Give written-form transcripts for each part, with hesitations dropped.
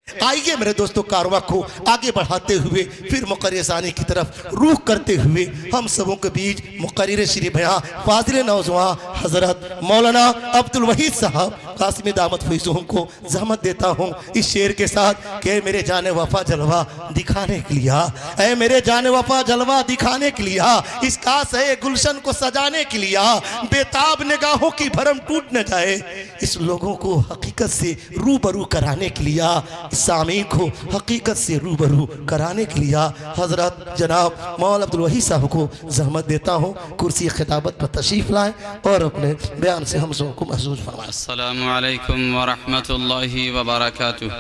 आइए मेरे दोस्तों, कारवां को आगे बढ़ाते हुए फिर मुक़र्रिर सानी की तरफ रुख करते हुए हम सबों के बीच मुक़र्रिर श्री बयां फाज़िल नौजवान हज़रत मौलाना अब्दुल वहीद साहब कासिमी दामत फैज़ुहुम को ज़हमत देता हूँ इस शेर के साथ कि मेरे जाने वफा जलवा दिखाने के लिए, ऐ मेरे जाने वफा जलवा दिखाने के लिए, इस कास है गुलशन को सजाने के लिए, बेताब निगाहों की भरम टूट न जाए, इस लोगों को हकीकत से रूबरू कराने के लिए, सामीन को हकीकत से रूबरू कराने के लिए हज़रत जनाब मौलाना अब्दुल वहीद साहब को ज़हमत देता हूँ कुर्सी खिताबत पर तशरीफ़ लाएँ और अपने बयान से हम सबको महसूस फरमाएं। अस्सलामु अलैकुम व रहमतुल्लाहि व बरकातुहू।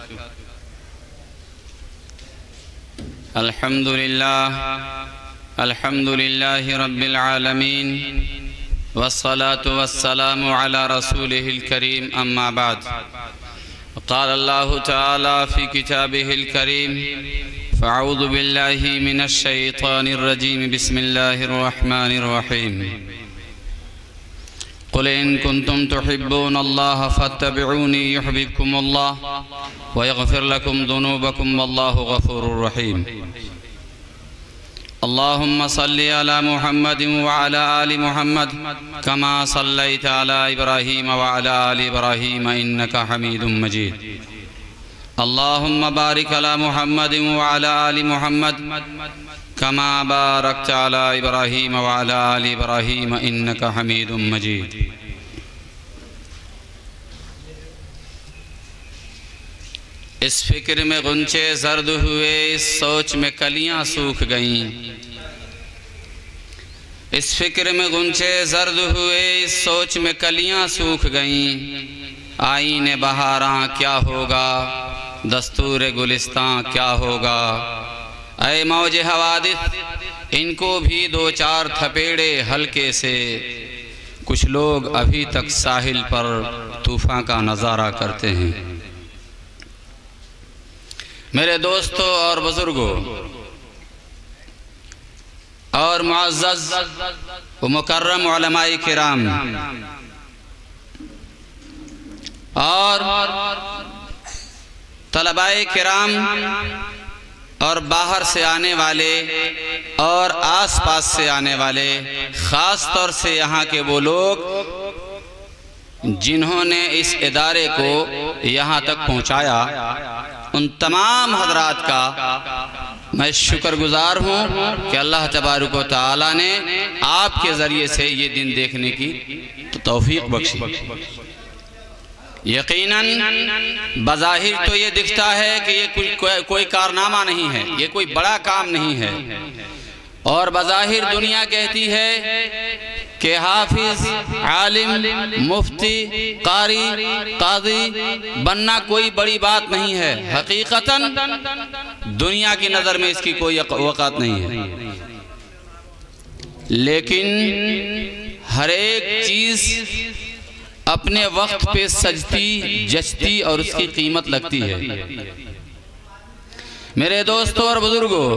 अल्हम्दुलिल्लाहि रब्बिल आलमीन वस्सलातु वस्सलामु अला रसूलिहिल करीम, अम्मा बाद। क़ाल अल्लाहु तआला फ़ी किताबिहिल करीम, फ़अऊज़ु बिल्लाहि मिनश शैतानिर रजीम, बिस्मिल्लाहिर रहमानिर रहीम। क़ुल इन कुन्तुम तुहिब्बूनल्लाह फ़त्तबिऊनी युहब्बिबकुमुल्लाह व यग़फ़िर लकुम ज़ुनूबकुम वल्लाहु गफ़ूरुर रहीम। अल्लाहुम्मा सल्लि अला मुहम्मदिन व अला आलि मुहम्मद कमा सल्लैता अला इब्राहीम व अला आलि इब्राहीम इन्नका हमीदुम मजीद। अल्लाहुम्मा बारिक अला मुहम्मदिन व अला आलि मुहम्मद कमा बारकता अला इब्राहीम व अला आलि इब्राहीम इन्नका हमीदुम मजीद। इस फिक्र में गुंचे जर्द हुए, इस सोच में कलियां सूख गईं। इस फिक्र में गुंचे जर्द हुए, इस सोच में कलियां सूख गईं। आईने बहारां क्या होगा, दस्तूर गुलिस्तां क्या होगा। ऐ मौजे हवादिस, इनको भी दो चार थपेड़े हल्के से। कुछ लोग अभी तक साहिल पर तूफान का नज़ारा करते हैं। मेरे दोस्तों और बुजुर्गों और मुअज़्ज़ज़ व मुकर्रम उलमाए किराम और तलबाए किराम और बाहर से आने वाले और आसपास से आने वाले, ख़ास तौर से यहाँ के वो लोग जिन्होंने इस इदारे को यहाँ तक पहुँचाया, उन तमाम हज़रात का मैं शुक्रगुज़ार हूँ कि अल्लाह तबारक व तआला ने आपके ज़रिए से ये दिन देखने की तौफ़ीक़ बख्शी। यकीनन बज़ाहिर तो ये दिखता है कि ये कोई कारनामा नहीं है, ये कोई बड़ा काम नहीं है, और बज़ाहिर दुनिया कहती है कि हाफिज, आलिम, मुफ्ती, कारी, काज़ी बनना कोई बड़ी बात नहीं है। हकीकतन दुनिया की नज़र में इसकी कोई वक़ात नहीं है, लेकिन हर एक चीज़ अपने वक्त पे सजती जचती और उसकी कीमत लगती है। मेरे दोस्तों और बुजुर्गों,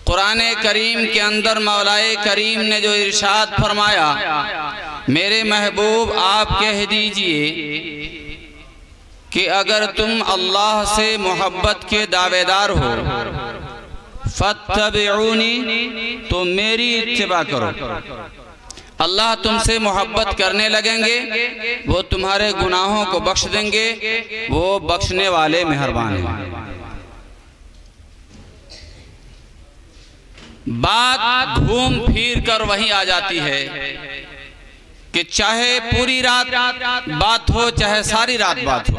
कुरान करीम के अंदर मौलाए करीम ने जो इरशाद फरमाया, मेरे महबूब आप कह दीजिए कि अगर तुम अल्लाह से मोहब्बत के दावेदार हो, फत्तबिऊनी, तो मेरी इत्तिबा करो। अल्लाह तुमसे मोहब्बत करने लगेंगे, वो तुम्हारे गुनाहों को बख्श देंगे, वो बख्शने वाले मेहरबान हैं। बात घूम फिर कर वहीं आ जाती है कि चाहे पूरी रात बात हो, चाहे सारी रात बात हो,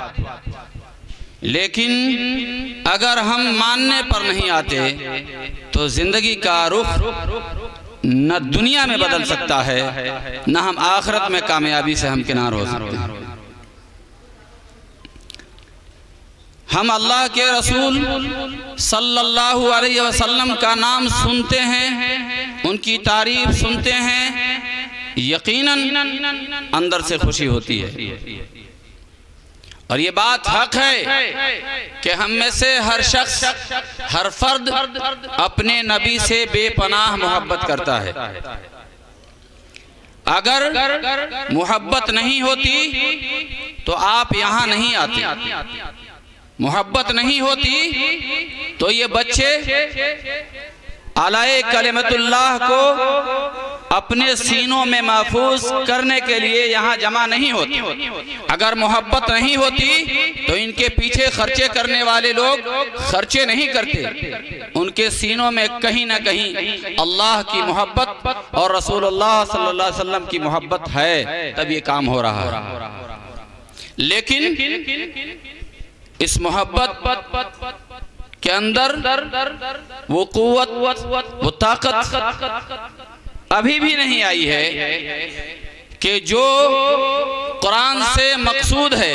लेकिन अगर हम मानने पर नहीं आते तो जिंदगी का रुख न दुनिया में बदल सकता है, न हम आखिरत में कामयाबी से हमकिनार हो सकते हैं। हम अल्लाह के रसूल सल्लल्लाहु अलैहि वसल्लम का नाम सुनते हैं, उनकी तारीफ सुनते हैं, यकीनन अंदर से खुशी होती है। और ये बात हक है कि हम में से हर शख्स, हर फर्द अपने नबी से बेपनाह मोहब्बत करता है। अगर मोहब्बत नहीं होती तो आप यहाँ नहीं आते। मोहब्बत नहीं होती तो ये बच्चे आलाए कलिमतुल्लाह को अपने सीनों में महफूज करने के लिए यहाँ जमा नहीं होते। अगर मोहब्बत नहीं होती तो इनके पीछे खर्चे करने वाले लोग खर्चे नहीं करते। उनके सीनों में कहीं ना कहीं अल्लाह की मोहब्बत और रसूलुल्लाह सल्लल्लाहु अलैहि वसल्लम की मोहब्बत है, तब ये काम हो रहा है। लेकिन इस मोहब्बत के अंदर वो कुव्वत, वो ताकत अभी भी नहीं आई है कि जो कुरान से मकसूद है,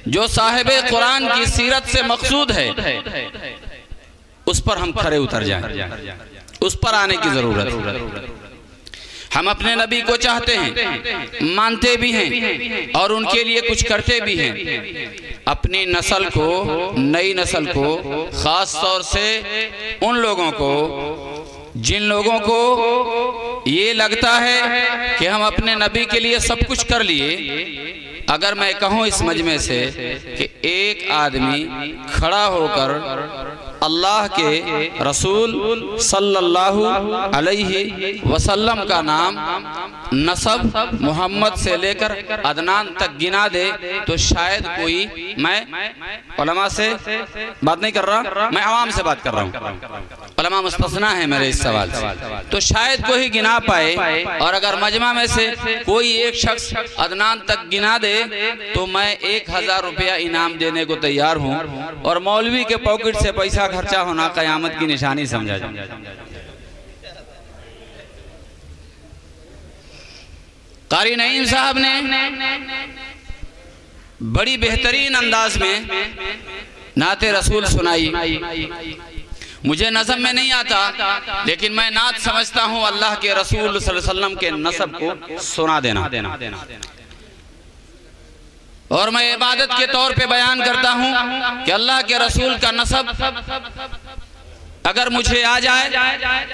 जो साहिबे कुरान की सीरत से मकसूद है, उस पर हम खरे उतर जाएं, उस पर आने की जरूरत है। हम अपने नबी को चाहते हैं, मानते भी हैं और उनके लिए कुछ करते भी हैं। अपनी नस्ल को, नई नस्ल को, खास तौर से उन लोगों को जिन लोगों को ये लगता है कि हम अपने नबी के लिए सब कुछ कर लिए, अगर मैं कहूँ इस मजमे से कि एक आदमी खड़ा होकर अल्लाह के रसूल सल्लल्लाहु अलैहि वसल्लम का नाम नसब मोहम्मद से लेकर अदनान तक गिना दे तो शायद कोई, मैं उलमा से बात नहीं कर रहा, मैं आवाम से बात कर रहा हूँ, उलमा मुस्तस्ना है मेरे इस सवाल से, तो शायद कोई गिना पाए। और अगर मजमा में से कोई एक शख्स अदनान तक गिना दे तो मैं 1000 रुपया इनाम देने को तैयार हूँ। और मौलवी के पॉकेट से पैसा खर्चा होना कयामत की निशानी समझा जाए। कारी नईम साहब ने बड़ी बेहतरीन अंदाज में नाते रसूल सुनाई। मुझे नज़म में नहीं आता, लेकिन मैं नात समझता हूँ अल्लाह के रसूल सल्लल्लाहु अलैहि वसल्लम के नसब को सुना देना। और मैं इबादत के तौर पे बयान करता हूँ कि अल्लाह के रसूल का नसब अगर मुझे आ जाए,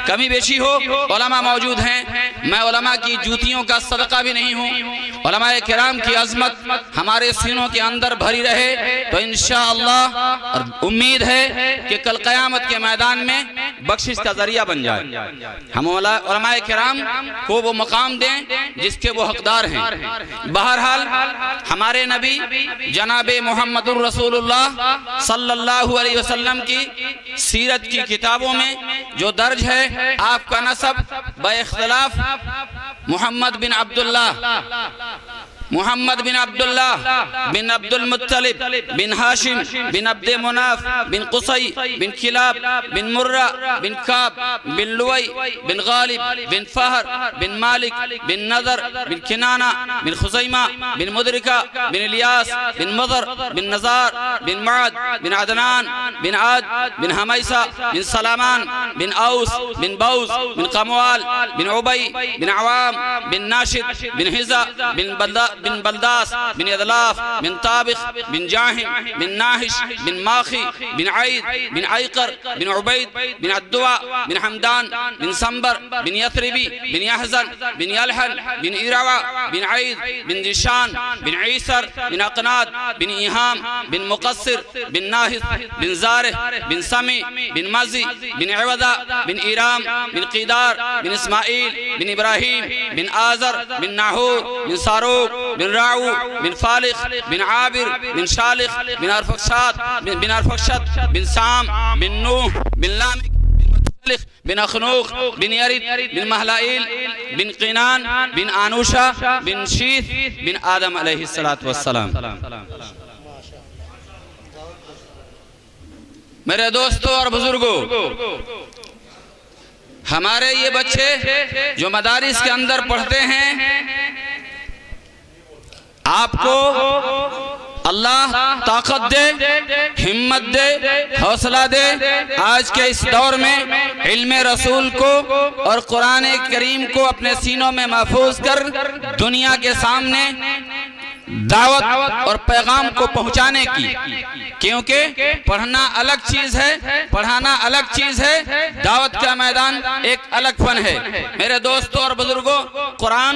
कमी बेशी हो, उलमा मौजूद हैं, मैं उलमा की जूतियों का सदका भी नहीं हूँ। उलमाए किराम की अजमत हमारे सीनों के अंदर भरी रहे तो इंशाअल्लाह उम्मीद है कि कल क़यामत के मैदान में बख्शिश का जरिया बन जाए। हम उलमाए किराम को वो मकाम दें जिसके वो हकदार हैं। बहरहाल हमारे नबी जनाबे मुहम्मदुर रसूलुल्लाह सल्लल्लाहु अलैहि वसल्लम की सीरत की किताबों में जो दर्ज है, आपका नसब बइख्तिलाफ मोहम्मद बिन अब्दुल्लाह, मोहम्मद बिन अब्दुल्लाह बिन अब्दुल मुत्तलिब बिन हाशिम बिन अब्दे मुनाफ बिन कुसई बिन किलाब बिन मुर्रा बिन काब बिन लुवई बिन गालिब बिन फहर बिन मालिक बिन नजर बिन किनाना बिन खुजैमा बिन मुदरिका बिन इलियास बिन मदर बिन नजार बिन माद बिन अदनान बिन आद बिन हमैसा बिन सलामान बिन औस बिन बौस बिन कमवाल बिन उबई बिन अवाम बिन नाशिद बिन हिजा बिन बलदास बिन अदलाफ बिन ताबिख बिन जाहिम बिन नाहिश बिन माखी बिन आइद बिन आइकर बिन उबैद बिन अद्दुआ बिन हमदान बिन संबर बिन यथरिबी बिन यहजन बिन यलहन बिन इरावा बिन आइद बिन जिशान बिन ईसर बिन अकनाद बिन इहाम बिन मुकस्सिर बिन नाहिस बिन जारिह बिन समी बिन मजी बिन अवदा बिन इराम बिन कीदार बिन इस्माइल बिन इब्राहिम बिन आजर बिन नाहूर बिन सारूक बिन राऊ बिन फालिख बिन आबिर बिन शालिख बिन अरफक्षत बिन साम बिन नूह बिन लामिक बिन अखनूक बिन यरिद बिन महलाइल बिन क़िनान बिन आनुशा बिन शीथ बिन आदम अलैहिस्सलातु वस्सलाम। मेरे दोस्तों और बुजुर्गों, हमारे ये बच्चे जो मदारिस के अंदर पढ़ते हैं, आपको अल्लाह ताकत दे, हिम्मत दे, हौसला दे। आज के इस दौर में इल्मे रसूल को और कुरान करीम को अपने सीनों में महफूज कर दुनिया के सामने दावत और पैगाम को पहुंचाने की क्योंकि पढ़ना अलग चीज है, पढ़ाना अलग चीज है, दावत का मैदान एक अलग फन है। मेरे दोस्तों और बुजुर्गों, कुरान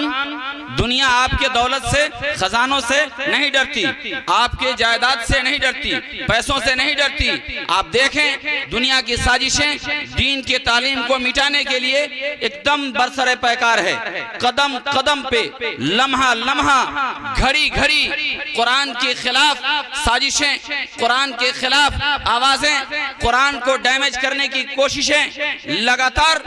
दुनिया आपके दौलत से, खजानों से नहीं डरती, आपके जायदाद से नहीं डरती, पैसों से नहीं डरती। आप देखें दुनिया की साजिशें दीन के तालीम को मिटाने के लिए एकदम बरसरे पैकार है। कदम कदम पे, लम्हा लम्हा, घड़ी घड़ी कुरान के खिलाफ साजिशें, कुरान के खिलाफ आवाजें, कुरान को डैमेज करने की कोशिशें लगातार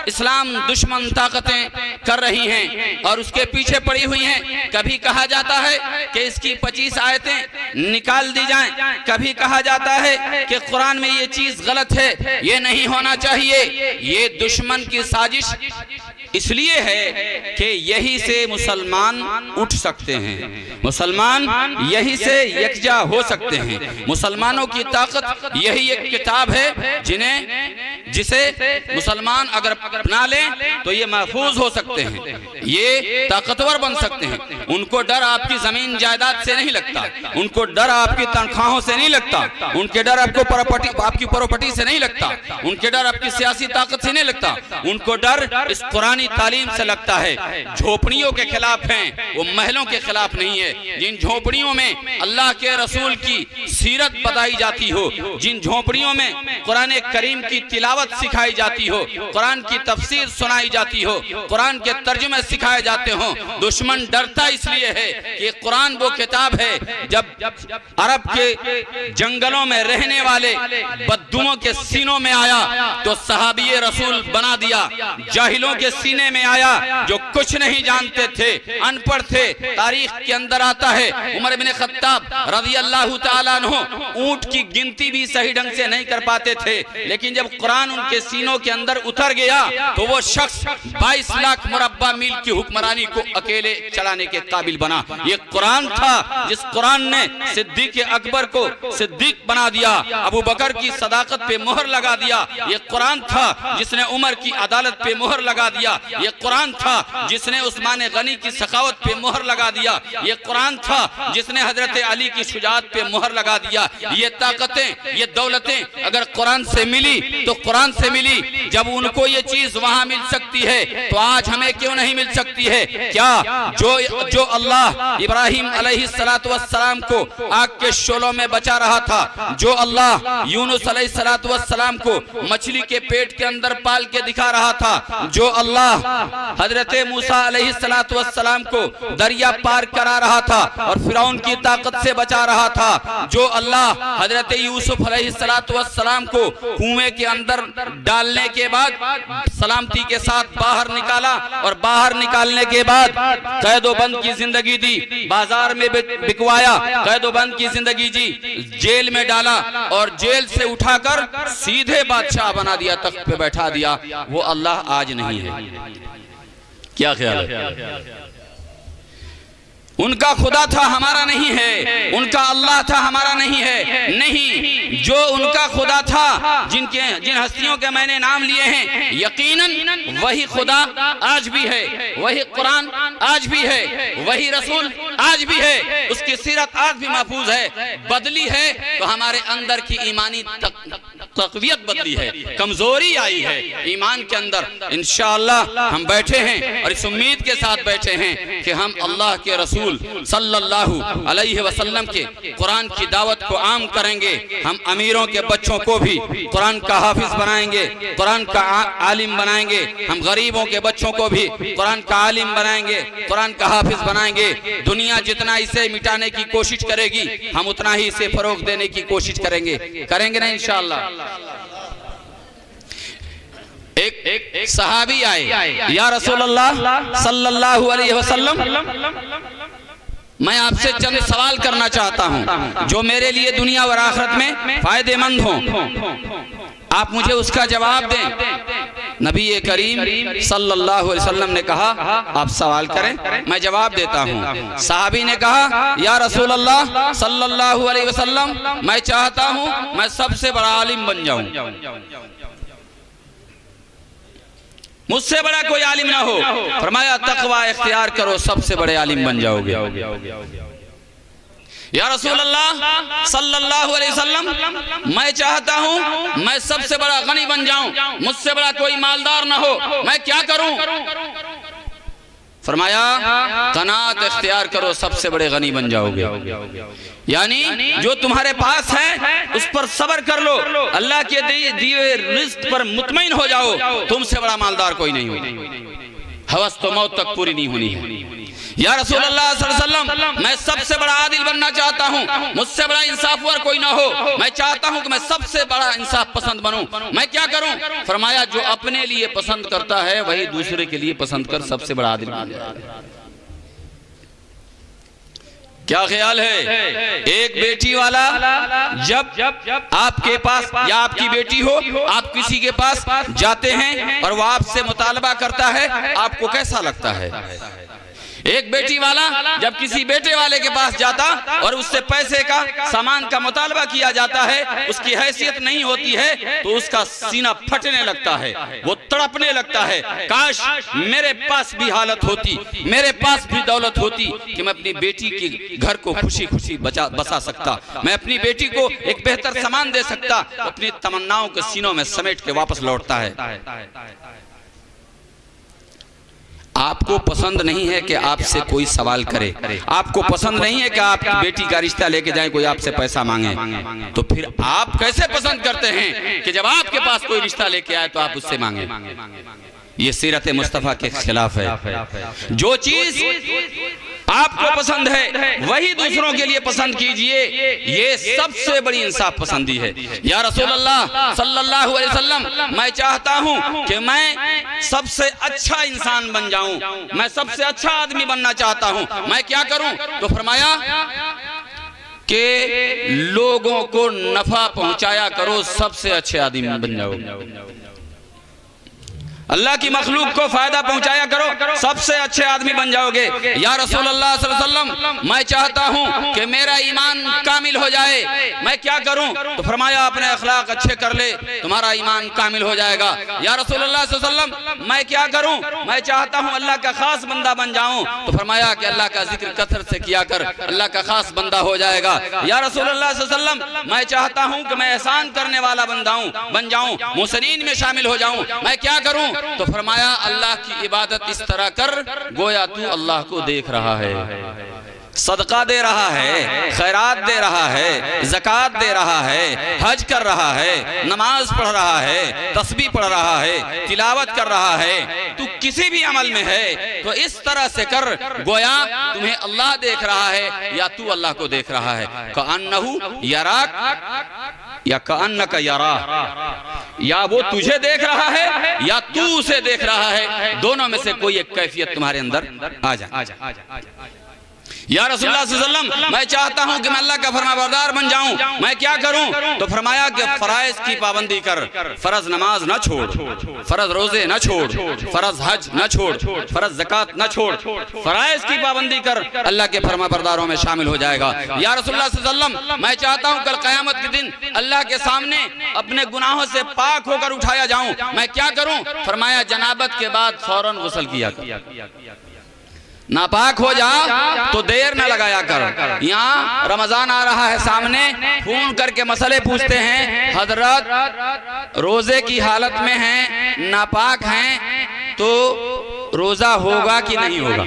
इस्लाम दुश्मन ताकतें कर रही हैं और उसके पीछे पड़ी हुई हैं। कभी कहा जाता है कि इसकी 25 आयतें निकाल दी जाएं, कभी कहा जाता है कि कुरान में ये चीज गलत है, ये नहीं होना चाहिए। ये दुश्मन की साजिश इसलिए है कि यही से मुसलमान उठ सकते हैं, मुसलमान यही से यकजा हो सकते हैं। मुसलमानों की ताकत यही एक किताब है जिसे मुसलमान अगर अपना लें तो ये महफूज हो सकते हैं, ये ताकतवर बन सकते हैं। उनको डर आपकी जमीन जायदाद से नहीं लगता, उनको डर आपकी तनख्वाहों से नहीं लगता, उनके डर आपकी प्रॉपर्टी से नहीं लगता, उनके डर आपकी सियासी ताकत से नहीं लगता, उनको डर इस कुरानी तालीम से लगता है। झोपड़ियों के खिलाफ हैं, वो महलों के खिलाफ नहीं है। जिन झोपड़ियों में अल्लाह के रसूल की सीरत बताई जाती हो, जिन झोपड़ियों में कुरान करीम की तिलावत सिखाई जाती हो, कुरान की तफसीर सुनाई जाती हो, कुरान के तर्जुमे सिखाए जाते हो, दुश्मन डरता इसलिए है कि कुरान वो किताब है जब अरब के जंगलों में रहने वाले बद्दुओं के सीनों में आया तो सहाबी रसूल बना दिया, जाहिलों के सीने में आया जो कुछ नहीं जानते थे, अनपढ़ थे। तारीख के अंदर आता है उमर बिन खत्ताब रज़ी अल्लाह तआला अन्हु ऊंट की गिनती भी सही ढंग से नहीं कर पाते थे, लेकिन जब कुरान उनके सीनों के अंदर उतर गया तो वो शख्स 22 लाख मुरब्बा मील की हुक्मरानी को अकेले चलाने के काबिल बना। ये कुरान था जिस कुरान ने सिद्दीक अकबर को सिद्दीक बना दिया, अबू बकर की सदाकत पे मोहर लगा दिया। ये कुरान था जिसने उमर की अदालत पे मोहर लगा दिया। ये कुरान था जिसने उस्मान गनी की सखावत पे मोहर लगा दिया। ये कुरान था जिसने हजरत अली की शुजाअत पे मोहर लगा दिया। ये ताकतें, ये दौलतें अगर कुरान से मिली तो कुरान से मिली। जब उनको ये चीज वहां मिल सकती है तो आज हमें क्यों नहीं मिल सकती है? क्या जो अल्लाह इब्राहिम अलैहिस्सलातु वस्सलाम को आग के शोलों में बचा रहा था, जो अल्लाह यूनुस अलैहिस्सलातु वस्सलाम को मछली के पेट के अंदर पाल के दिखा रहा था, जो अल्लाह हजरत मूसा अलैहिस्सलातु वस्सलाम को दरिया पार करा रहा था और फिरौन की ताकत से बचा रहा था, जो अल्लाह हजरत यूसुफ अलैहिस्सलातु वस्सलाम को कुएं के अंदर डालने के बाद सलामती के साथ बाहर निकाला और बाहर निकालने के बाद कैदोबंद की जिंदगी दी, बाजार में बिकवाया, कैदोबंद की जिंदगी जी, जेल में डाला और जेल से उठाकर सीधे बादशाह बना दिया, तख्त पे बैठा दिया, वो अल्लाह आज नहीं है। क्या ख्याल है? उनका खुदा था, हमारा नहीं है। उनका अल्लाह था, हमारा नहीं है। नहीं, जो उनका खुदा था, जिन हस्तियों के मैंने नाम लिए हैं, यकीनन वही खुदा आज भी है, वही कुरान आज भी है, वही रसूल आज भी है, उसकी सीरत आज भी महफूज है। बदली है तो हमारे अंदर की ईमानी तक़वियत बदली है, कमजोरी आई है ईमान के अंदर। इंशाअल्लाह हम बैठे हैं और इस उम्मीद के साथ बैठे हैं कि हम अल्लाह के रसूल सल्लल्लाहु अलैहि वसल्लम के कुरान की दावत को आम करेंगे। हम अमीरों के बच्चों को भी कुरान का हाफिज बनाएंगे, कुरान का आलिम बनाएंगे। हम गरीबों के बच्चों को भी कुरान का आलिम बनाएंगे, कुरान का हाफिज बनाएंगे। दुनिया जितना इसे मिटाने की कोशिश करेगी, हम उतना ही इसे फरोग देने की कोशिश करेंगे ना इंशाअल्लाह। एक सहाबी आए, या रसूलल्लाह सल्लल्लाहु अलैहि वसल्लम, मैं आपसे चंद सवाल करना चाहता हूं जो मेरे लिए दुनिया और आखिरत में फायदेमंद हो, आप मुझे उसका जवाब दें। नबी करीम सल्लल्लाहु अलैहि वसल्लम ने कहा आप सवाल करें, मैं जवाब देता हूँ। सहाबी ने कहा या रसूलल्लाह सल्लल्लाहु अलैहि वसल्लम, मैं चाहता हूँ मैं सबसे बड़ा आलिम बन जाऊं, मुझसे बड़ा कोई आलिम ना हो। फरमाया तकवा इख्तियार करो, सबसे बड़े आलिम बन जाओगे। या रसूल अल्लाह सल्लल्लाहु अलैहि वसल्लम, मैं चाहता हूँ मैं सबसे बड़ा गनी बन जाऊं, मुझसे बड़ा कोई मालदार ना हो, मैं क्या करूं? फरमाया कनात इख्तियार करो, सबसे बड़े गनी बन जाओगे। यानी जो तुम्हारे पास है उस पर सब्र कर लो, अल्लाह के दिए रिज़्क पर मुतमईन हो जाओ, तुमसे बड़ा मालदार कोई नहीं हो। हवस तो मौत तक पूरी नहीं होनी है। या रसूल अल्लाह सल्लल्लाहु अलैहि वसल्लम, मैं सबसे बड़ा आदिल बनना चाहता हूँ, मुझसे बड़ा इंसाफवर कोई ना हो, मैं चाहता हूँ कि मैं सबसे बड़ा इंसाफ पसंद बनूं, मैं क्या करूं? फरमाया जो अपने लिए पसंद करता है वही दूसरे के लिए पसंद कर सबसे बड़ा आदिल बन जाएगा। क्या ख्याल है? एक बेटी वाला जब आपके पास या आपकी बेटी हो, आप किसी के पास जाते हैं और वो आपसे मुतालबा करता है, आपको कैसा लगता है? एक बेटी वाला जब किसी बेटे वाले के पास जाता और उससे पैसे का सामान का मुतालबा किया जाता है, उसकी हैसियत नहीं होती है तो उसका सीना फटने लगता है, वो तड़पने लगता है, काश मेरे पास भी हालत होती, मेरे पास भी दौलत होती कि मैं अपनी बेटी के घर को खुशी खुशी बसा सकता, मैं अपनी बेटी को एक बेहतर सामान दे सकता। अपनी तमन्नाओं के सीनों में समेट के वापस लौटता है। आपको पसंद नहीं है कि आपसे कोई सवाल करे, आपको पसंद नहीं है कि आपकी बेटी का रिश्ता लेके जाए कोई आपसे पैसा मांगे, तो फिर आप कैसे पसंद करते हैं कि जब आपके पास कोई रिश्ता लेके आए तो आप उससे मांगे? ये सीरत मुस्तफा के खिलाफ है। जो चीज आपको पसंद है वही दूसरों के लिए पसंद कीजिए, ये सबसे बड़ी इंसाफ पसंदी है। या रसूल अल्लाह सल्लल्लाहु अलैहि वसल्लम, मैं चाहता हूं कि मैं सबसे अच्छा इंसान बन जाऊं, मैं सबसे अच्छा आदमी बनना चाहता हूं, मैं क्या करूं? तो फरमाया कि लोगों को नफा पहुंचाया करो, सबसे अच्छे आदमी बन जाओ। अल्लाह की मखलूक को फायदा पहुंचाया करो, सबसे अच्छे आदमी बन जाओगे। या रसूल अल्लाह सल्लल्लाहु अलैहि वसल्लम, मैं चाहता हूं कि मेरा ईमान कामिल हो जाए, मैं क्या करूं? तो फरमाया अपने अखलाक अच्छे कर ले, तुम्हारा ईमान कामिल हो जाएगा। या रसूल अल्लाह सल्लल्लाहु अलैहि वसल्लम, मैं क्या करूं? मैं चाहता हूं अल्लाह का खास बंदा बन जाऊं। तो फरमाया कि अल्लाह का जिक्र कसरत से किया कर, अल्लाह का खास बंदा हो जाएगा। या रसूल अल्लाह सल्लल्लाहु अलैहि वसल्लम, मैं चाहता हूं कि मैं एहसान करने वाला बन जाऊं, मुहसिनीन में शामिल हो जाऊं, मैं क्या करूं? तो फरमाया अल्लाह की इबादत इस तरह कर गोया तू अल्लाह को देख रहा है, सदका दे रहा है, खैरात दे रहा है, ज़कात दे रहा है, हज कर रहा है, नमाज पढ़ रहा है, तस्बीह पढ़ रहा है, तिलावत कर रहा है, तू किसी भी अमल में है तो इस तरह से कर गोया तुम्हें अल्लाह देख रहा है या तू अल्लाह को देख रहा है। कअन्नहु यराक या कअन्नका यरा, या वो तुझे देख रहा है या तू उसे देख रहा है, दोनों में से कोई एक कैफियत तुम्हारे अंदर आ जाए। या रसूलुल्लाह सल्लल्लाहु अलैहि वसल्लम, मैं चाहता हूं कि मैं अल्लाह का फरमाबरदार बन जाऊं, मैं क्या करूं? तो फरमाया कि फराइज की पाबंदी कर, फर्ज नमाज न छोड़, फर्ज रोजे न छोड़, फर्ज हज न छोड़, फर्ज ज़कात न छोड़, फराइज की पाबंदी कर, अल्लाह के फरमाबरदारों में शामिल हो जाएगा। या रसूलुल्लाह सल्लल्लाहु अलैहि वसल्लम, मैं चाहता हूं कल क़यामत के दिन अल्लाह के सामने अपने गुनाहों से पाक होकर उठाया जाऊं, मैं क्या करूं? फरमाया जनाबत के बाद फौरन गुस्ल किया कर, नापाक हो जा तो देर न लगाया कर। यहाँ रमजान आ रहा है सामने, फोन करके मसले पूछते हैं, हजरत रोजे की हालत में हैं, नापाक हैं, तो रोजा होगा कि नहीं होगा?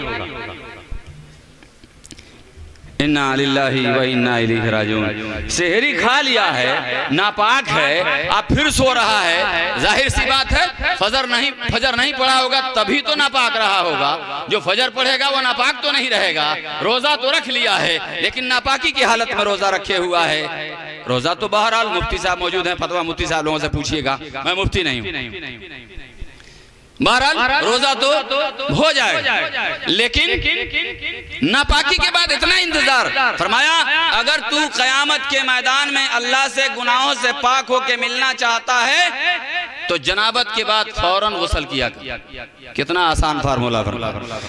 इन्ना लिल्लाहि व इन्ना इलैहि राजिऊन। सेहरी खा लिया है, नापाक है, आप फिर सो रहा है, जाहिर सी बात है फजर नहीं पढ़ा होगा तभी तो नापाक रहा होगा, जो फजर पढ़ेगा वो नापाक तो नहीं रहेगा। रोजा तो रख लिया है लेकिन नापाकी की हालत में रोजा रखे हुआ है। रोजा तो बहरहाल मुफ्ती साहब मौजूद हैं, फतवा मुफ्ती साहब लोगों से पूछिएगा, मैं मुफ्ती नहीं हूँ। बहरहाल रोजा तो हो जाए लेकिन नापाकी के बाद इतना इंतजार। फरमाया अगर तू कयामत के मैदान में अल्लाह से गुनाहों से पाक होके मिलना चाहता है तो जनाबत के बाद फौरन गुस्ल किया कर। कितना आसान फार्मूला।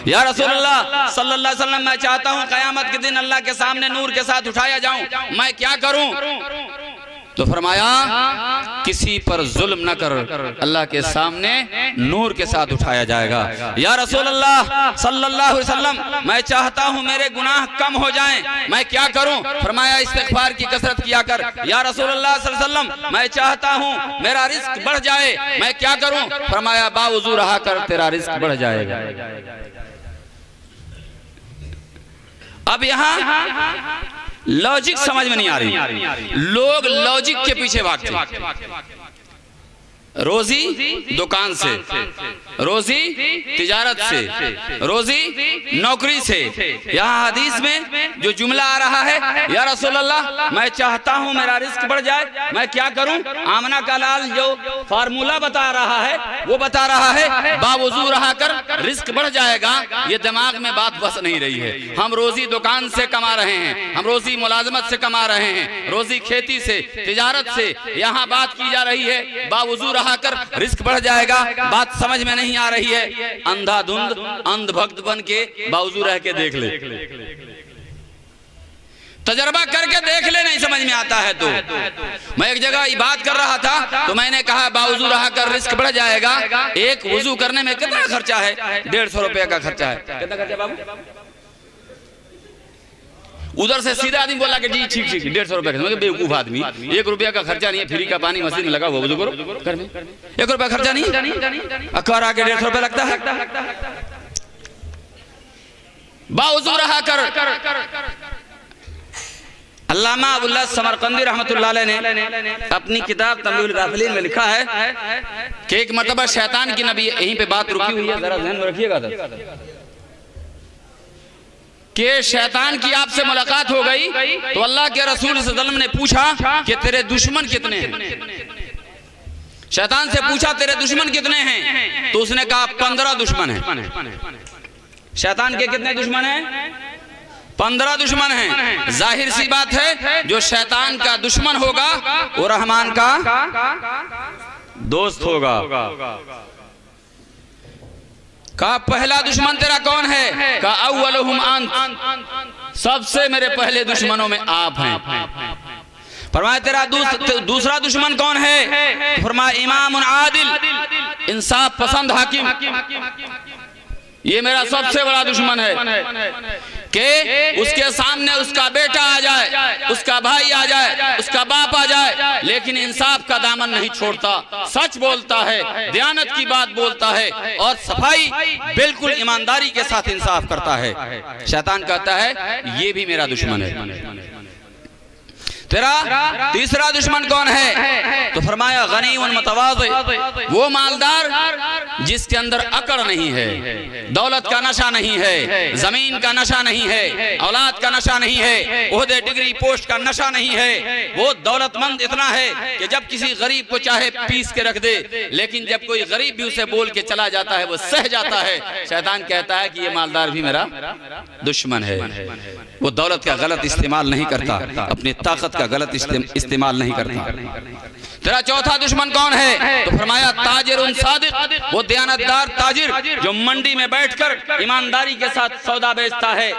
या रसूलुल्लाह सल्लल्लाहु अलैहि वसल्लम, मैं चाहता हूँ कयामत के दिन अल्लाह के सामने नूर के साथ उठाया जाऊं, मैं क्या करूं? तो फरमाया किसी पर जुल्म न कर, अल्लाह के सामने नूर के साथ उठाया जाएगा। या रसूल अल्लाह सल्लल्लाहु अलैहि वसल्लम, मैं चाहता हूँ मेरे गुनाह कम हो जाएं, मैं क्या करूं? फरमाया इस्तिग़फ़ार की कसरत किया कर। या रसूल अल्लाह सल्लल्लाहु अलैहि वसल्लम, मैं चाहता हूँ मेरा रिस्क बढ़ जाए, मैं क्या करूं? फरमाया बावुज़ू रहा कर, तेरा रिस्क बढ़ जाएगा। अब यहाँ लॉजिक समझ में नहीं आ रही, लोग लॉजिक के पीछे भागते। रोजी दुकान से, रोजी तिजारत से, रोजी नौकरी से। यहाँ हदीस में जो जुमला आ रहा है, या रसूल अल्लाह मैं चाहता हूँ मेरा रिस्क बढ़ जाए, मैं क्या करूँ? आमना का लाल जो फार्मूला बता रहा है वो बता रहा है बावुज़ू रहा कर रिस्क बढ़ जाएगा। ये दिमाग में बात बस नहीं रही है। हम रोजी दुकान से कमा रहे हैं, हम रोजी मुलाजमत से कमा रहे हैं, रोजी खेती से, तिजारत से। यहाँ बात की जा रही है बावुज़ू कर रिस्क बढ़ जाएगा, बात समझ में नहीं आ रही है। अंधाधुंध अंधभक्त बन के बावुज़ू रह के देख ले, तजर्बा करके देख ले, नहीं समझ में आता है तो। मैं एक जगह बात कर रहा था तो मैंने कहा बावुज़ू रहा कर रिस्क बढ़ जाएगा। एक वुजू करने में कितना खर्चा है? 150 रुपए का खर्चा है। कितना खर्चा बाबू? उधर से सीधा आदमी बोला कि जी ठीक ठीक 150 रुपए का। बेवकूफ आदमी, 1 रुपया का खर्चा नहीं है, फ्री का पानी मशीन में लगा हुआ, वुज़ू करो घर में, 1 रुपया खर्चा नहीं, अखबार आके 150 रुपए लगता है। बावुज़ू रहा कर। अल्लामा अबुल्लाह समरकंदी रहमतुल्लाह अलैह ने अपनी किताब तंबीहुल गाफिलीन में लिखा है कि एक मर्तबा शैतान की नबी, यहीं पे बात रुकी हुई है, जरा ध्यान में रखिएगा, कि शैतान की आपसे मुलाकात हो गई तो अल्लाह के रसूल सल्लल्लाहु अलैहि वसल्लम ने पूछा कि तेरे दुश्मन कितने हैं? शैतान से पूछा तेरे दुश्मन कितने हैं? तो उसने कहा 15 दुश्मन हैं। शैतान के कितने दुश्मन हैं? 15 दुश्मन हैं। जाहिर सी बात है जो शैतान का दुश्मन होगा वो रहमान का दोस्त होगा। का पहला दुश्मन तेरा कौन है? का अव्वलुहुम अंत, सबसे मेरे पहले दुश्मनों में आप हैं। फरमाया तेरा दूसरा दुश्मन कौन है? फरमाया इमामुन आदिल, इंसाफ पसंद हाकिम, ये मेरा सबसे बड़ा दुश्मन है। कि उसके सामने उसका बेटा आ जाए, उसका भाई आ जाए, उसका बाप आ जाए, लेकिन इंसाफ का दामन नहीं छोड़ता, सच बोलता है, दयानत की बात बोलता है और सफाई बिल्कुल ईमानदारी के साथ इंसाफ करता है। शैतान कहता है ये भी मेरा दुश्मन है। तेरा तीसरा दुश्मन कौन है? तो फरमाया गनीउन मुतवाज़ि, वो मालदार जिसके अंदर अकड़ नहीं है, दौलत का नशा नहीं है, जमीन का नशा नहीं है, औलाद का नशा नहीं है, ओहदे डिग्री पोस्ट का नशा नहीं है। वो दौलतमंद इतना है कि जब किसी गरीब को चाहे पीस के रख दे, लेकिन जब कोई गरीब भी उसे बोल के चला जाता है वो सह जाता है। शैतान कहता है कि ये मालदार भी मेरा दुश्मन है। वो दौलत का गलत इस्तेमाल नहीं करता, अपनी ताकत का गलत इस्तेमाल नहीं करता। तेरा चौथा दुश्मन कौन है? तो फरमाया ताजिरुन सादिक, वो दयानतदार ताजिर जो मंडी में बैठकर ईमानदारी के साथ सौदा बेचता है।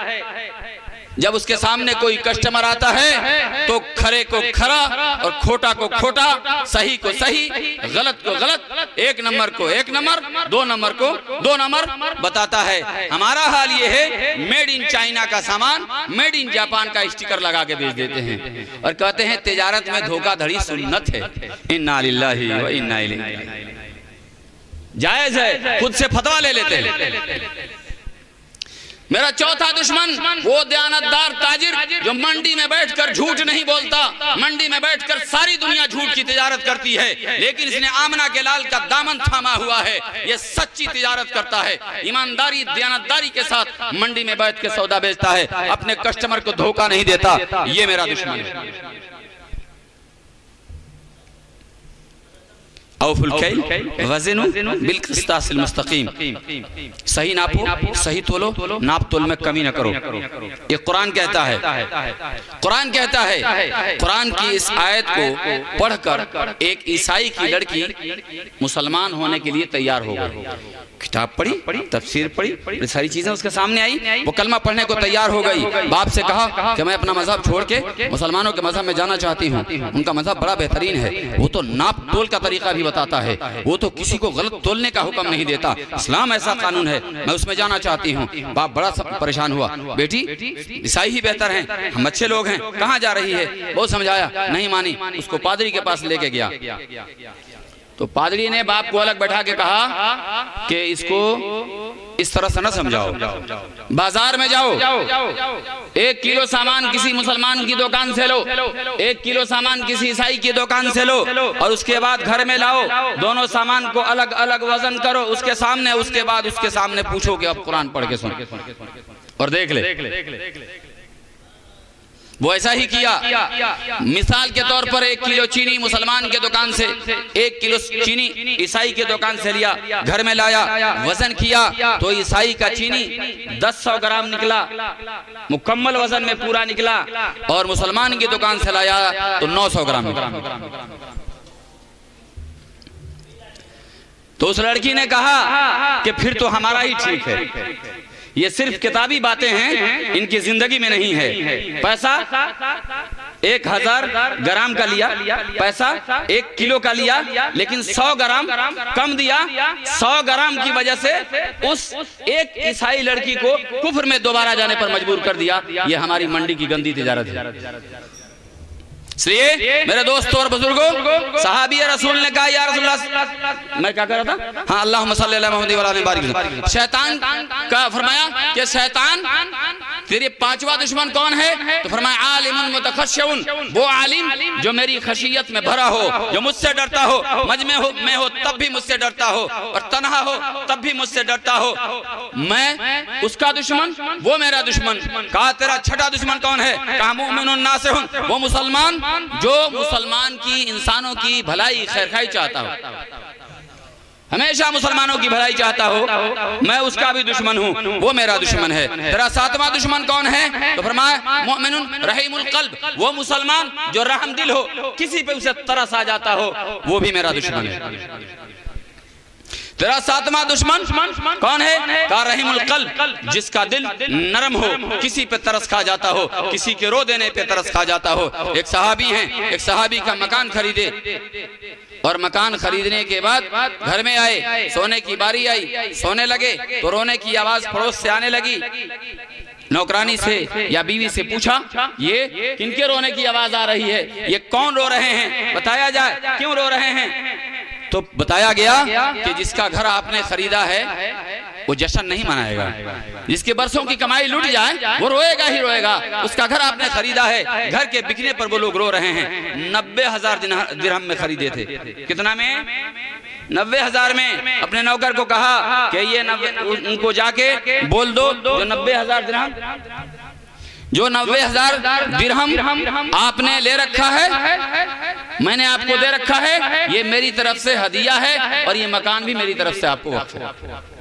जब उसके सामने कोई कस्टमर आता है तो खरे को खरा और खोटा को खोटा, सही को सही, गलत को गलत, एक नंबर को एक नंबर, 2 नंबर को 2 नंबर बताता है। हमारा हाल ये है मेड इन चाइना का सामान मेड इन जापान का स्टिकर लगा के बेच देते हैं और कहते हैं तिजारत में धोखाधड़ी सुन्नत है। इन्ना लिल्लाहि व इन्ना इलैहि, जायज है, खुद से फतवा ले लेते हैं। मेरा चौथा दुश्मन वो दयानतदार ताजिर जो मंडी में बैठकर झूठ नहीं बोलता, मंडी में बैठकर सारी दुनिया झूठ की तिजारत करती है, लेकिन इसने आमना के लाल का दामन थामा हुआ है, ये सच्ची तिजारत करता है, ईमानदारी दयानतदारी के साथ मंडी में बैठ के सौदा बेचता है, अपने कस्टमर को धोखा नहीं देता, ये मेरा दुश्मन है। औफुल कैल वज़नु बिल क़िस्तासिल मुस्तक़ीम, सही नापो, सही तोलो, नाप तोल में कमी न करो। ये कुरान कहता है। कुरान कहता है, कुरान की इस आयत को पढ़कर एक ईसाई की लड़की मुसलमान होने के लिए तैयार हो गई। किताब पढ़ी, तफसीर पढ़ी, सारी चीजें उसके सामने आई, वो कलमा पढ़ने को तैयार हो गई। बाप से कहा कि मैं अपना मजहब छोड़ के मुसलमानों के मजहब में जाना चाहती हूँ, उनका मजहब बड़ा बेहतरीन है, वो तो नाप तोल का तरीका भी बताता है, वो तो किसी को गलत तोलने का हुक्म नहीं देता, इस्लाम ऐसा कानून है, मैं उसमें जाना चाहती हूँ। बाप बड़ा परेशान हुआ, बेटी ईसाई ही बेहतर हैं, हम अच्छे लोग हैं, कहाँ जा रही है? बहुत समझाया, नहीं मानी, उसको पादरी के पास लेके गया। तो पादरी ने बाप को अलग बैठा के कहा कि इसको इस तरह से न समझाओ, बाजार में जाओ, 1 किलो सामान किसी मुसलमान की दुकान से लो, 1 किलो सामान किसी ईसाई की दुकान से लो, और उसके बाद घर में लाओ, दोनों सामान को अलग अलग वजन करो उसके सामने, उसके बाद उसके सामने पूछो कि अब कुरान पढ़ के सुन और देख ले। वो ऐसा ही किया। मिसाल के तौर पर 1 किलो चीनी मुसलमान के दुकान से, 1 किलो चीनी ईसाई के दुकान से लिया, घर में लाया, वजन किया तो ईसाई का चीनी 1000 ग्राम निकला, मुकम्मल वजन में पूरा निकला, और मुसलमान की दुकान से लाया तो 900 ग्राम निकला। तो उस लड़की ने कहा कि फिर तो हमारा ही ठीक है, ये सिर्फ किताबी बातें हैं, इनकी जिंदगी में नहीं है। पैसा 1000 ग्राम का लिया, पैसा 1 किलो का लिया, लेकिन 100 ग्राम कम दिया। 100 ग्राम की वजह से उस एक ईसाई लड़की को कुफ्र में दोबारा जाने पर मजबूर कर दिया। ये हमारी मंडी की गंदी तिजारत है। इसलिए मेरे दोस्तों और बुजुर्गों, सहाबी रसूल ने कहा, या रसूलल्लाह, मैं क्या कर रहा था, हाँ, अल्लाहुम्मा सल्ली अला मुहम्मद व अला बारिक। शैतान का फरमाया कि शैतान तेरे 5वां दुश्मन कौन है? तो फरमाया आलिमुन मुतखश्शिउन, वो आलिम जो मेरी खशियत में भरा हो, जो मुझसे डरता हो, मैं हो तब भी मुझसे डरता हो, और तन्हा हो तब भी मुझसे डरता हो। मैं उसका दुश्मन, वो मेरा दुश्मन। कहा तेरा 6ठा दुश्मन कौन है? कहा मुमिनुन नासिहुन, वो मुसलमान जो मुसलमान की, इंसानों की भलाई खैरखाई चाहता हो, हमेशा मुसलमानों की भलाई चाहता हो, मैं उसका भी दुश्मन हूँ, वो मेरा दुश्मन है। तेरा 7वां दुश्मन कौन है? तो फरमाया मुमिनुन रहीमुल कल्ब, वो मुसलमान जो रहम दिल हो, किसी पे उसे तरस आ जाता हो, वो भी मेरा दुश्मन है। तेरा 7वां दुश्मन कौन है? का रहीमुल कल्ब, जिसका दिल नरम हो, किसी पे तरस खा जाता हो, किसी के रो देने पे तरस खा जाता हो। एक सहाबी हैं, एक सहाबी का मकान खरीदे, और मकान खरीदने के बाद घर में आए, सोने की बारी आई, सोने लगे तो रोने की आवाज पड़ोस से आने लगी। नौकरानी से या बीवी से पूछा, ये किनके रोने की आवाज आ रही है, ये कौन रो रहे हैं, बताया जाए, क्यों रो रहे हैं? तो बताया गया कि जिसका घर आपने खरीदा है वो जश्न नहीं मनाएगा, जिसके बरसों की कमाई लुट जाए वो रोएगा ही रोएगा। उसका घर आपने खरीदा है, घर के बिकने पर वो लोग रो रहे हैं। 90,000 दिरहम में खरीदे थे। कितना में? 90,000 में। अपने नौकर को कहा कि ये उनको जाके बोल दो जो 90,000 दिरहम, जो 90,000 दिरहम आपने ले रखा है, मैंने आपको दे रखा है, ये मेरी तरफ से हदिया है, और ये मकान भी मेरी तरफ से आपको वक्फ है।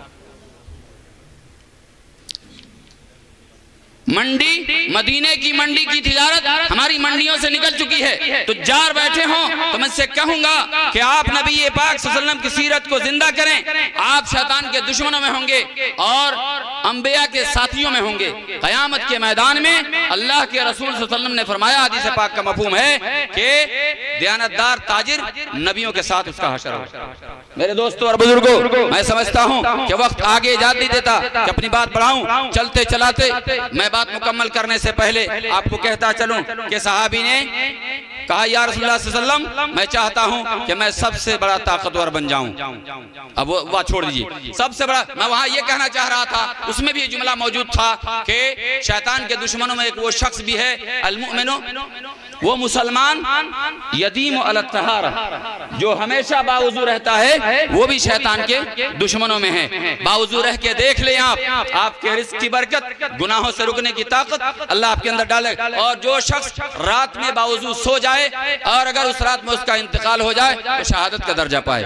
मंडी, मदीने की मंडी की तिजारत हमारी मंडियों से निकल चुकी है। तो जार बैठे हों तो मैं से कहूंगा कि आप नबी पाक सल्लल्लाहु अलैहि वसल्लम की सीरत को जिंदा करें। आप शैतान के दुश्मनों में होंगे और अंबिया के साथियों में होंगे। कयामत के मैदान में अल्लाह के रसूल सल्लल्लाहु अलैहि वसल्लम ने फरमाया, हदीस पाक का मफहूम है कि दयानतदार ताजिर नबियों के साथ उसका हशर होगा। मेरे दोस्तों और बुजुर्गों, मैं समझता हूँ कि वक्त आगे इजाजत नहीं देता कि अपनी बात बढ़ाऊं। चलते चलाते मैं बात मुकम्मल करने से पहले आपको कहता चलूं कि सहाबी ने कहा, या रसूलुल्लाह सल्लल्लाहु अलैहि वसल्लम, मैं चाहता हूं कि मैं सबसे बड़ा ताकतवर बन जाऊं। अब वो छोड़ दीजिए, सबसे बड़ा, मैं वहां ये कहना चाह रहा था, उसमें भी ये जुमला मौजूद था कि शैतान के दुश्मनों में एक वो शख्स भी है, अल मुमिनु वो मुसलमान यतीम अल तहारा जो हमेशा बावजू रहता है वो भी शैतान के दुश्मनों में है। बावजू रह के देख ले आप, आपके रिस्क की बरकत, गुनाहों से रुकने की ताकत अल्लाह आपके अंदर डालेगा। और जो शख्स रात में बावजू सो जाए और अगर उस रात में उसका इंतकाल हो जाए तो शहादत का दर्जा पाए।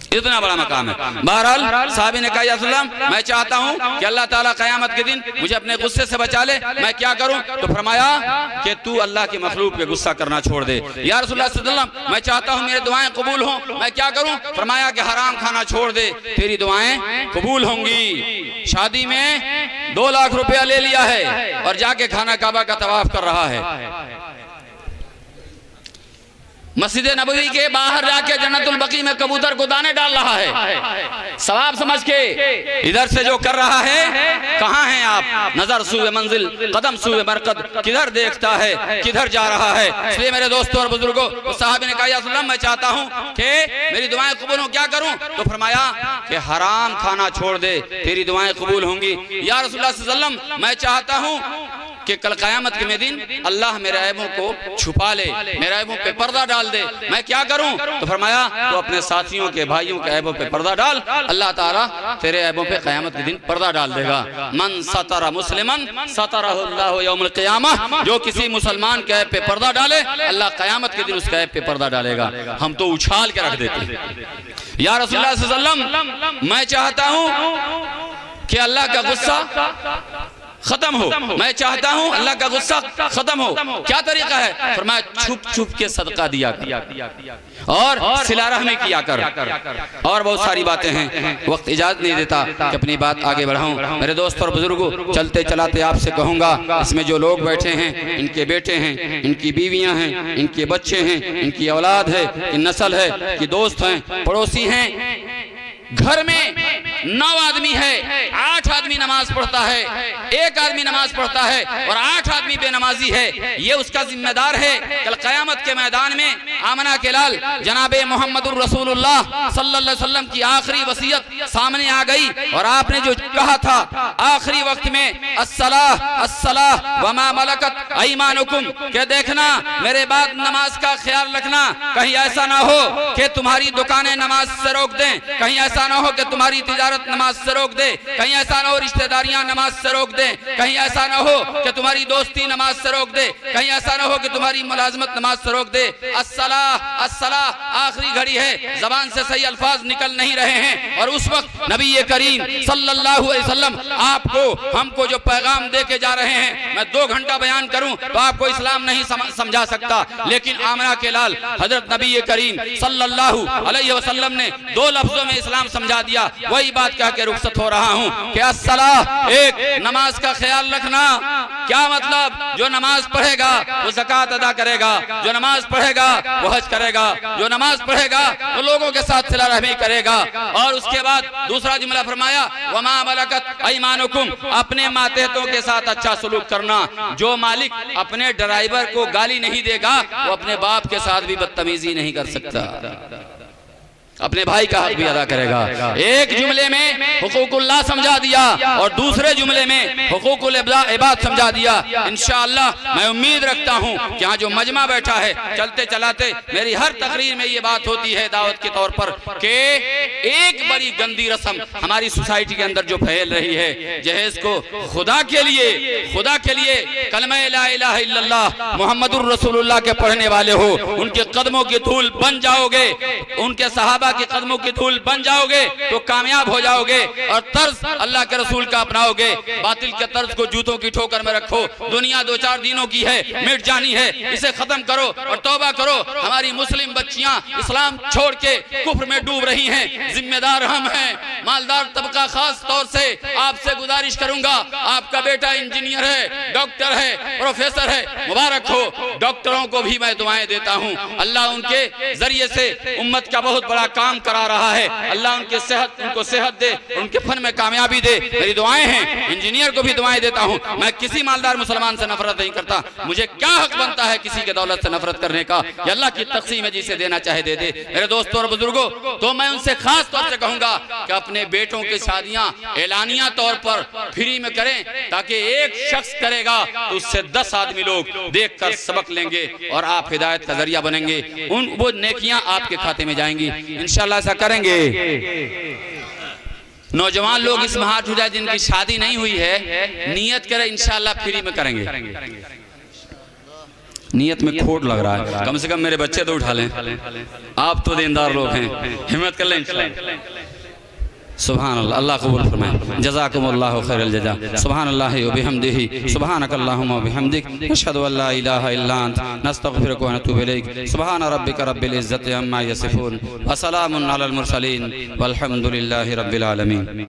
इतना बड़ा मकाम है। बहरहाल साहबी ने कहा या रसूल अल्लाह, मैं चाहता हूँ कि अल्लाह ताला क़यामत के दिन मुझे अपने गुस्से से बचा ले, मैं क्या करूँ? तो फरमाया कि तू अल्लाह की मखलूक पे गुस्सा करना छोड़ दे। या रसूल अल्लाह सल्लल्लाहु अलैहि वसल्लम, मैं चाहता हूँ मेरी दुआएं कबूल हों, मैं क्या करूँ? फरमाया कि हराम खाना छोड़ दे, तेरी दुआएं कबूल होंगी। शादी में 2 लाख रुपया ले लिया है और जाके खाना काबा का तवाफ कर रहा है। मस्जिद नबवी के बाहर जाके जन्नतुल बकी में कबूतर को दाने डाल रहा है, सवाब समझ के। इधर से जो कर रहा है, कहाँ हैं आप? नजर सूए मंजिल, कदम सूए मरकद, किधर देखता है, किधर जा रहा है? इसलिए मेरे दोस्तों और बुजुर्गों, साहब ने कहा या रसूल अल्लाह, मैं चाहता हूँ कि मेरी दुआएं कबूल हों, क्या करूँ? तो फरमाया कि हराम खाना छोड़ दे, तेरी दुआएं कबूल होंगी। या रसूल अल्लाह सल्लल्लाहु अलैहि वसल्लम, मैं चाहता हूँ कि कल क़यामत के दिन अल्लाह मेरे ऐबों को छुपा ले, मेरे ऐबों पे पर्दा डाल दे, मैं क्या करूं? तो फरमाया तो अपने साथियों के, भाइयों के ऐबों पे पर्दा डाल, अल्लाह ताला तेरे ऐबों पे क़यामत के दिन पर्दा डाल देगा। मन सतरा मुस्लिमन सतरहुल्लाहु यौमुल क़ियामह, जो किसी मुसलमान के ऐब पे पर्दा डाले, अल्लाह क़यामत के दिन उसके ऐब पे पर्दा डालेगा। हम तो उछाल के रख देते। या रसूलुल्लाह सल्लल्लाहु अलैहि वसल्लम, मैं चाहता हूं कि अल्लाह का गुस्सा खत्म हो, मैं चाहता हूं अल्लाह का गुस्सा खत्म हो। क्या तरीका है? फरमाया छुप छुप के सदका दिया कर और सिला रहमी किया कर, और बहुत सारी बातें हैं, वक्त इजाजत नहीं देता कि अपनी बात आगे बढ़ाऊं। मेरे दोस्त और बुजुर्गों, चलते चलाते आपसे कहूंगा, इसमें जो लोग बैठे हैं, इनके बेटे हैं, इनकी बीवियां हैं, इनके बच्चे हैं, इनकी औलाद है, इनकी नस्ल है, कि दोस्त हैं, पड़ोसी हैं, घर में 9 आदमी है, 8 आदमी नमाज पढ़ता है, 1 आदमी नमाज पढ़ता है और 8 आदमी बेनमाजी है, ये उसका जिम्मेदार है। कल क़यामत के मैदान में आमना के लाल जनाबे मोहम्मदुर रसूलुल्लाह सल्लल्लाहु अलैहि वसल्लम की आखिरी वसीयत सामने आ गई और आपने जो कहा था आखिरी वक्त में, अस्सलाह अस्सलाह व मा मलकत ऐमानुकुम, के देखना मेरे बाद नमाज का ख्याल रखना, कहीं ऐसा ना हो कि तुम्हारी दुकानें नमाज से रोक दें, कहीं ऐसा ना हो कि तुम्हारी तिजारत नमाज से रोक दे, कहीं ऐसा ना हो रिश्तेदारियां नमाज से रोक दे, कहीं ऐसा ना हो कि तुम्हारी दोस्ती नमाज से रोक दे, कहीं ऐसा ना हो कि तुम्हारी मुलाजमत नमाज से रोक दे। अस्सलाह अस्सलाह आखिरी घड़ी है, जबान से सही अल्फाज निकल नहीं रहे हैं और उस वक्त नबी करीम सल्लल्लाहु अलैहि वसल्लम आपको हमको जो पैगाम दे के जा रहे हैं, मैं 2 घंटा बयान करूं तो आपको इस्लाम नहीं समझा सकता, लेकिन आमना के लाल हजरत नबी करीम सल्लल्लाहु अलैहि वसल्लम ने 2 लफ्जों में इस्लाम समझा दिया। वही बात कह के रुखसत हो रहा हूं कि अस्सलाह, एक नमाज का ख्याल रखना। क्या मतलब? जो नमाज पढ़ेगा वो ज़कात अदा करेगा, जो नमाज पढ़ेगा वो हज करेगा, जो नमाज पढ़ेगा वो लोगों के साथ सिला रहमी करेगा। और उसके बाद दूसरा जुमला फरमाया, वमा मलकत ऐमानुकुम, अपने मातहतों के साथ अच्छा सलूक करना। जो मालिक अपने ड्राइवर को गाली नहीं देगा वो अपने बाप के साथ भी बदतमीजी नहीं कर सकता, अपने भाई का हक भी अदा करेगा। एक जुमले में हुकूकुल्लाह समझा दिया और दूसरे जुमले में हुकूकुल इबाद समझा दिया। इंशाअल्लाह मैं उम्मीद रखता हूँ कि यहाँ जो मजमा बैठा है, चलते चलाते मेरी हर तकरीर में ये बात होती है दावत के तौर पर कि एक बड़ी गंदी रस्म हमारी सोसाइटी के अंदर जो फैल रही है, जहेज को खुदा के लिए कलमा ला इलाहा इल्लल्लाह मुहम्मदुर रसूलुल्लाह के पढ़ने वाले हो, उनके कदमों की धूल बन जाओगे, उनके सहाबा के कदमों की धूल बन जाओगे तो कामयाब हो जाओगे और तर्ज अल्लाह के रसूल का अपनाओगे। बातिल के तर्ज को जूतों की ठोकर में रखो। दुनिया 2-4 दिनों की है, मिट जानी है, इसे खत्म करो और तौबा करो। हमारी मुस्लिम बच्चियां इस्लाम छोड़ के कुफ्र में डूब रही हैं, जिम्मेदार हम हैं। मालदार तबका खास तौर से आपसे गुजारिश करूंगा, आपका बेटा इंजीनियर है, डॉक्टर है, प्रोफेसर है, मुबारक हो। डॉक्टरों को भी मैं दुआएं देता हूं, अल्लाह उनके जरिए से उम्मत का बहुत बड़ा काम करा रहा है, अल्लाह उनको सेहत दे, उनके फन में कामयाबी दे, मेरी दुआएं हैं। इंजीनियर को भी दुआएं देता हूं। मैं किसी मालदार मुसलमान से नफरत नहीं करता, मुझे क्या हक बनता है किसी के दौलत से नफरत करने का? अल्लाह की तक़सीम है, जिसे देना चाहे दे दे। मेरे दोस्तों और बुजुर्गों, तो मैं उनसे खास तौर से कहूंगा कि अपने बेटों की शादियां एलानिया तौर पर फ्री में करें, ताकि एक शख्स करेगा तो उससे 10 आदमी लोग देखकर सबक लेंगे और आप हिदायत का जरिया बनेंगे, वो नेकियां आपके खाते में जाएंगी। इंशाल्लाह ऐसा करेंगे। नौजवान लोग इसमें हाथ उठाए जिनकी शादी नहीं हुई है, नियत करें इंशाल्लाह फ्री में करेंगे। नियत में खोट लग रहा है, कम से कम मेरे बच्चे तो उठा लें। आप तो दीनदार लोग हैं, हिम्मत कर लें इंशाल्लाह। सुभान अल्लाह, अल्लाह कबूल फरमाए। जज़ाकुमुल्लाहु खैरल जज़ा। सुभान अल्लाहि व बिहम्दिही, सुभानकल्लाहुम्मा व बिहम्दिक, अशहदु अल्ला इलाहा इल्ला अंत, नस्तगफिरुका व नतूबु इलैक। सुभान रब्बिका रब्बिल इज्जति अम्मा यसिफून व सलामुन अलल मुरसलीन वल्हम्दुलिल्लाहि रब्बिल आलमीन।